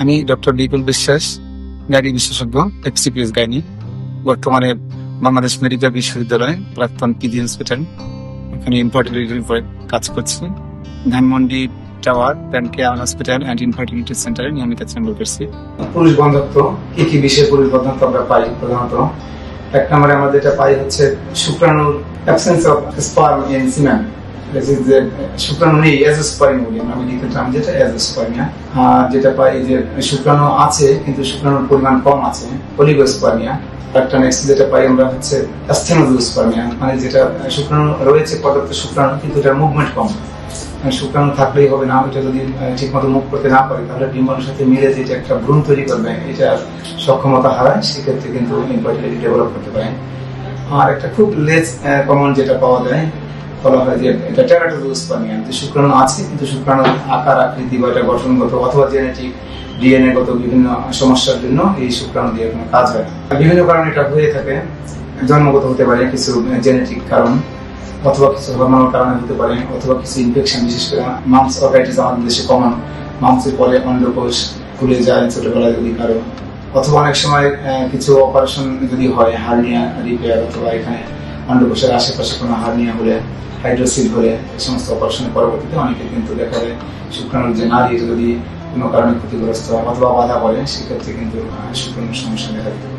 আমি ডক্টর বিপুল বিশ্বাস, গাইনি বিশেষজ্ঞ, এফসিপিএস গাইনি। বর্তমানে বাংলাদেশ মেডিকেল বিশ্ববিদ্যালয় প্রাক্তন পিজি হসপিটাল, এখানে ইনফার্টিলিটি কাজ করছি। Dhanmondi tower care hospital and infertility সেন্টারে নিয়মিত চেম্বার করছি। পুরুষ বন্ধ্যত্ব, কি কি বিষয়ে পুরুষ বন্ধ্যত্ব আমরা পাই? প্রধানত এক নম্বরে আমরা যেটা পাই হচ্ছে শুক্রাণুর অ্যাবসেন্স অফ স্পার্ম ইন সিমেন। শুক্রাণু নেই, এজোস্পার্মিয়া বলি আমরা মেডিকেল টার্ম, যেটা এজোস্পার্মিয়া। যেটা পাই যে শুক্রাণু আছে কিন্তু শুক্রাণুর পরিমাণ কম আছে, অলিগোস্পার্মিয়া। একটা নেক্সট যেটা পাই আমরা হচ্ছে অ্যাস্থেনোজোস্পার্মিয়া, মানে যেটা শুক্রাণু রয়েছে, পর্যাপ্ত শুক্রাণু, কিন্তু এটার মুভমেন্ট কম। শুক্রাণু থাকলেই হবে না, এটা যদি ঠিক মতো মুভ করতে না পারে তাহলে ডিম্বাণুর সাথে মিলে যেটা একটা ভ্রূণ তৈরি করবে, এটা সক্ষমতা হারায়, সেক্ষেত্রে কিন্তু ইনফার্টিলিটি ডেভেলপ করতে পারে। আর একটা খুব লেস কমন যেটা পাওয়া যায়, বলা হয় যে এটা টেরাটোজোস্পার্মিয়া, যে শুক্রাণু আছে কিন্তু শুক্রাণুর আকার আকৃতি বা এটা গঠনগত অথবা জেনেটিক ডিএনএ গত বিভিন্ন সমস্যার জন্য এই শুক্রাণু দিয়ে কোনো কাজ হয়। বিভিন্ন কারণে এটা হয়ে থাকে, জন্মগত হতে পারে, কিছু জেনেটিক কারণ, অথবা কিছু হরমোনাল কারণে হতে পারে, অথবা কিছু ইনফেকশন, বিশেষ করে মাম্পস অর্গাইটিস আমাদের দেশে কমন। মাম্পসের পরে অন্ডকোষ খুলে যায় ছোটবেলায় যদি কারো, অথবা অনেক সময় কিছু অপারেশন যদি হয়, হার্নিয়া রিপেয়ার, অথবা এখানে অন্ডকোষের আশেপাশে কোনো হার্নিয়া হলে, হাইড্রোসিল হলে, এই সমস্ত অপারেশনের পরবর্তীতে অনেকে কিন্তু দেখা যায় শুক্রাণুর যে নারী যদি কোনো কারণে ক্ষতিগ্রস্ত হয় অথবা বাধা পড়ে, সেক্ষেত্রে কিন্তু শুক্রাণুর সমস্যা দেখা দিতে পারে।